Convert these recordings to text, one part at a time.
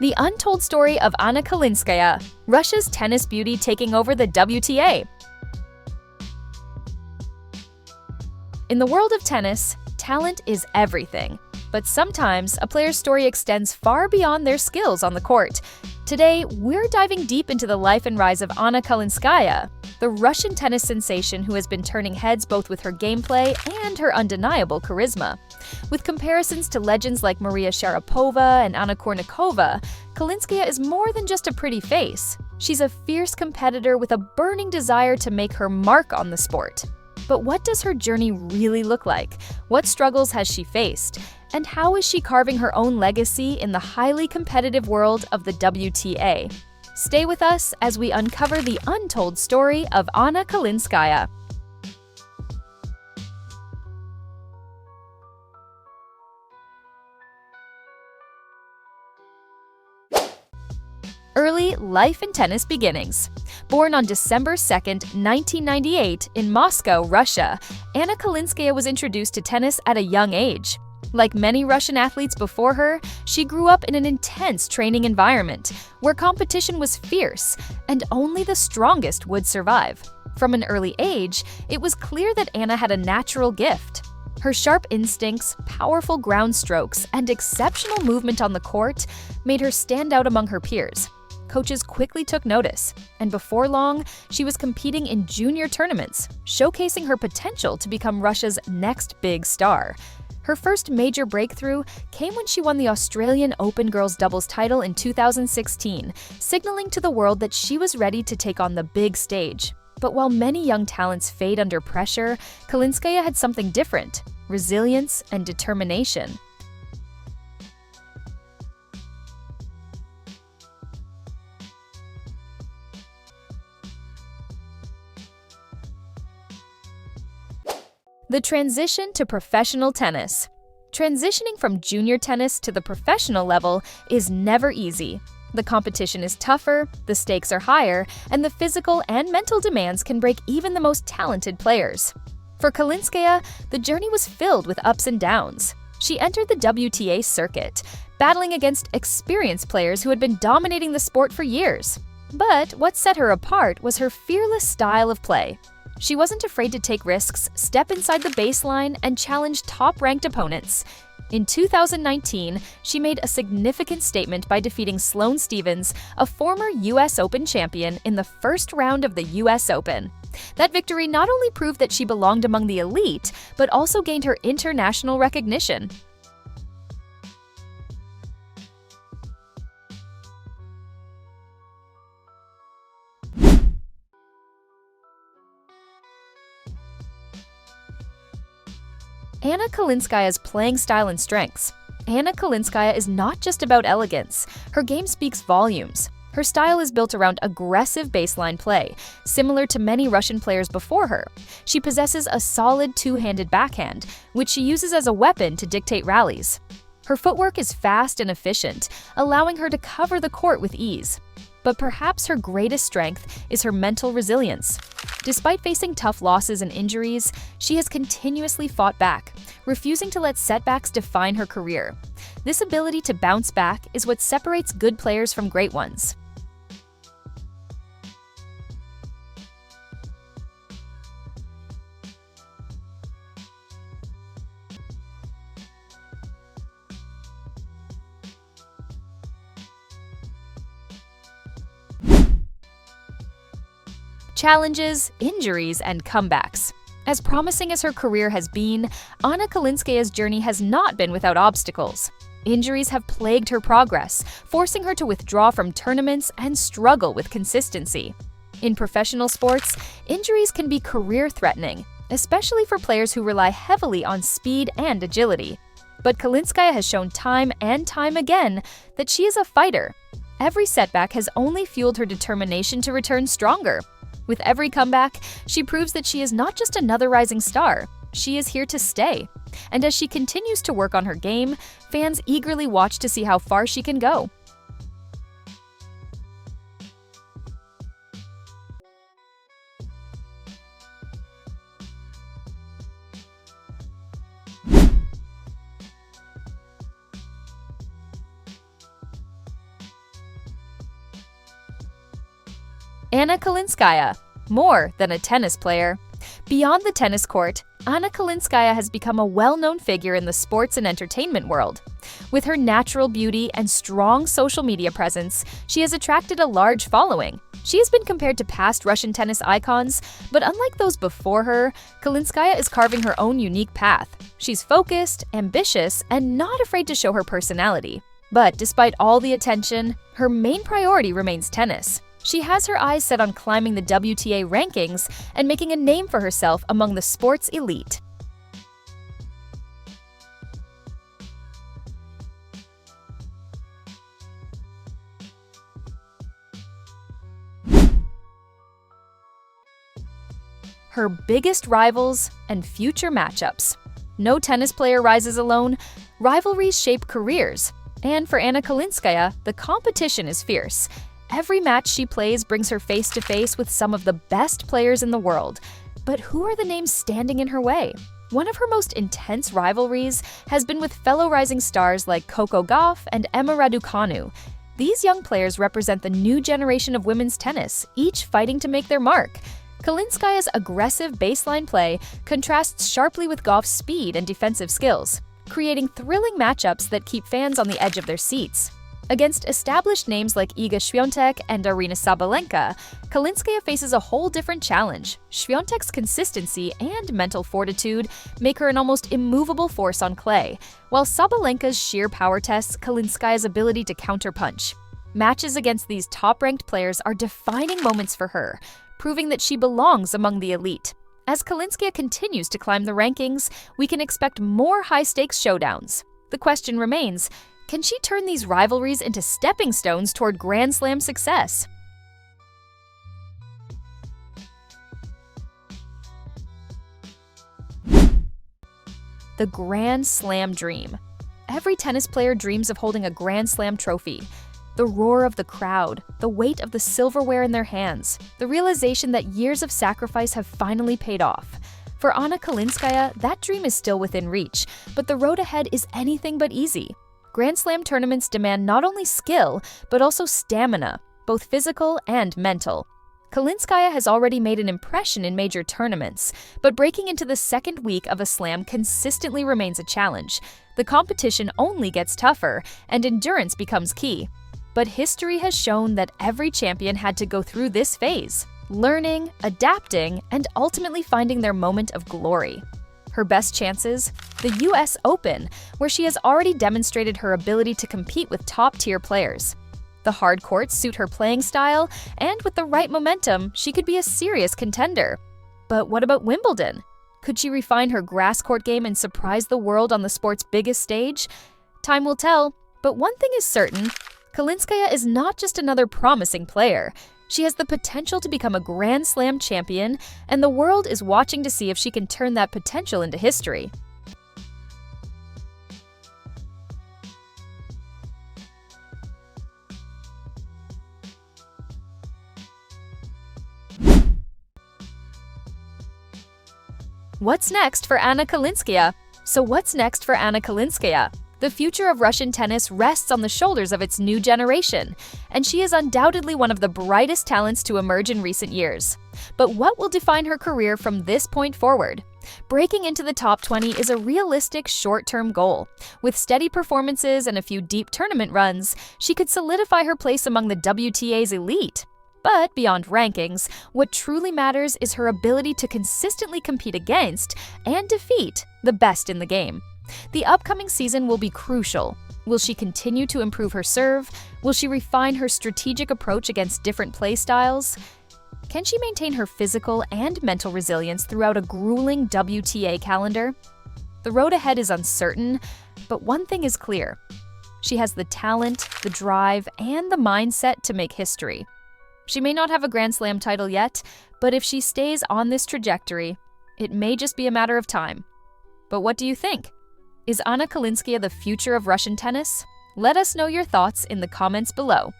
The untold story of Anna Kalinskaya, Russia's tennis beauty taking over the WTA. In the world of tennis, talent is everything. But sometimes a player's story extends far beyond their skills on the court. Today, we're diving deep into the life and rise of Anna Kalinskaya, the Russian tennis sensation who has been turning heads both with her gameplay and her undeniable charisma. With comparisons to legends like Maria Sharapova and Anna Kalinskaya, Kalinskaya is more than just a pretty face. She's a fierce competitor with a burning desire to make her mark on the sport. But what does her journey really look like? What struggles has she faced? And how is she carving her own legacy in the highly competitive world of the WTA? Stay with us as we uncover the untold story of Anna Kalinskaya. Early life and tennis beginnings. Born on December 2, 1998 in Moscow, Russia, Anna Kalinskaya was introduced to tennis at a young age. Like many Russian athletes before her, she grew up in an intense training environment where competition was fierce and only the strongest would survive. From an early age, it was clear that Anna had a natural gift. Her sharp instincts, powerful ground strokes, and exceptional movement on the court made her stand out among her peers. Coaches quickly took notice, and before long, she was competing in junior tournaments, showcasing her potential to become Russia's next big star. Her first major breakthrough came when she won the Australian Open girls doubles title in 2016, signaling to the world that she was ready to take on the big stage. But while many young talents fade under pressure, Kalinskaya had something different: resilience and determination. The transition to professional tennis. Transitioning from junior tennis to the professional level is never easy. The competition is tougher, the stakes are higher, and the physical and mental demands can break even the most talented players. For Kalinskaya, the journey was filled with ups and downs. She entered the WTA circuit, battling against experienced players who had been dominating the sport for years. But what set her apart was her fearless style of play. She wasn't afraid to take risks, step inside the baseline, and challenge top-ranked opponents. In 2019, she made a significant statement by defeating Sloane Stephens, a former US Open champion, in the first round of the US Open. That victory not only proved that she belonged among the elite, but also gained her international recognition. Anna Kalinskaya's playing style and strengths. Anna Kalinskaya is not just about elegance. Her game speaks volumes. Her style is built around aggressive baseline play, similar to many Russian players before her. She possesses a solid two-handed backhand, which she uses as a weapon to dictate rallies. Her footwork is fast and efficient, allowing her to cover the court with ease. But perhaps her greatest strength is her mental resilience. Despite facing tough losses and injuries, she has continuously fought back, refusing to let setbacks define her career. This ability to bounce back is what separates good players from great ones. Challenges, injuries, and comebacks. As promising as her career has been, Anna Kalinskaya's journey has not been without obstacles. Injuries have plagued her progress, forcing her to withdraw from tournaments and struggle with consistency. In professional sports, injuries can be career-threatening, especially for players who rely heavily on speed and agility. But Kalinskaya has shown time and time again that she is a fighter. Every setback has only fueled her determination to return stronger. With every comeback, she proves that she is not just another rising star, she is here to stay. And as she continues to work on her game, fans eagerly watch to see how far she can go. Anna Kalinskaya, more than a tennis player. Beyond the tennis court, Anna Kalinskaya has become a well-known figure in the sports and entertainment world. With her natural beauty and strong social media presence, she has attracted a large following. She has been compared to past Russian tennis icons, but unlike those before her, Kalinskaya is carving her own unique path. She's focused, ambitious, and not afraid to show her personality. But despite all the attention, her main priority remains tennis. She has her eyes set on climbing the WTA rankings and making a name for herself among the sports elite. Her biggest rivals and future matchups. No tennis player rises alone. Rivalries shape careers. And for Anna Kalinskaya, the competition is fierce. Every match she plays brings her face-to-face with some of the best players in the world. But who are the names standing in her way? One of her most intense rivalries has been with fellow rising stars like Coco Gauff and Emma Raducanu. These young players represent the new generation of women's tennis, each fighting to make their mark. Kalinskaya's aggressive baseline play contrasts sharply with Gauff's speed and defensive skills, creating thrilling matchups that keep fans on the edge of their seats. Against established names like Iga Świątek and Aryna Sabalenka, Kalinskaya faces a whole different challenge. Świątek's consistency and mental fortitude make her an almost immovable force on clay, while Sabalenka's sheer power tests Kalinskaya's ability to counterpunch. Matches against these top-ranked players are defining moments for her, proving that she belongs among the elite. As Kalinskaya continues to climb the rankings, we can expect more high-stakes showdowns. The question remains, can she turn these rivalries into stepping stones toward Grand Slam success? The Grand Slam dream. Every tennis player dreams of holding a Grand Slam trophy. The roar of the crowd, the weight of the silverware in their hands, the realization that years of sacrifice have finally paid off. For Anna Kalinskaya, that dream is still within reach, but the road ahead is anything but easy. Grand Slam tournaments demand not only skill, but also stamina, both physical and mental. Kalinskaya has already made an impression in major tournaments, but breaking into the second week of a slam consistently remains a challenge. The competition only gets tougher, and endurance becomes key. But history has shown that every champion had to go through this phase, learning, adapting, and ultimately finding their moment of glory. Her best chances? The US Open, where she has already demonstrated her ability to compete with top-tier players. The hard courts suit her playing style, and with the right momentum, she could be a serious contender. But what about Wimbledon? Could she refine her grass court game and surprise the world on the sport's biggest stage? Time will tell, but one thing is certain, Kalinskaya is not just another promising player. She has the potential to become a Grand Slam champion, and the world is watching to see if she can turn that potential into history. What's next for Anna Kalinskaya? So what's next for Anna Kalinskaya? The future of Russian tennis rests on the shoulders of its new generation, and she is undoubtedly one of the brightest talents to emerge in recent years. But what will define her career from this point forward? Breaking into the top 20 is a realistic short-term goal. With steady performances and a few deep tournament runs, she could solidify her place among the WTA's elite. But beyond rankings, what truly matters is her ability to consistently compete against and defeat the best in the game. The upcoming season will be crucial. Will she continue to improve her serve? Will she refine her strategic approach against different play styles? Can she maintain her physical and mental resilience throughout a grueling WTA calendar? The road ahead is uncertain, but one thing is clear. She has the talent, the drive, and the mindset to make history. She may not have a Grand Slam title yet, but if she stays on this trajectory, it may just be a matter of time. But what do you think? Is Anna Kalinskaya the future of Russian tennis? Let us know your thoughts in the comments below.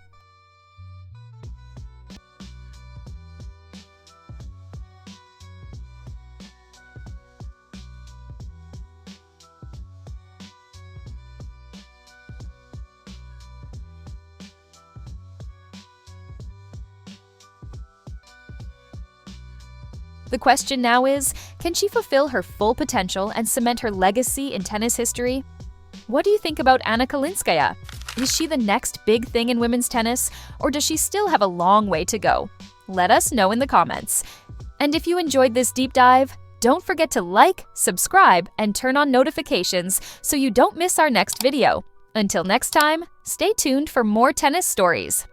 The question now is, can she fulfill her full potential and cement her legacy in tennis history? What do you think about Anna Kalinskaya? Is she the next big thing in women's tennis, or does she still have a long way to go? Let us know in the comments. And if you enjoyed this deep dive, don't forget to like, subscribe, and turn on notifications so you don't miss our next video. Until next time, stay tuned for more tennis stories.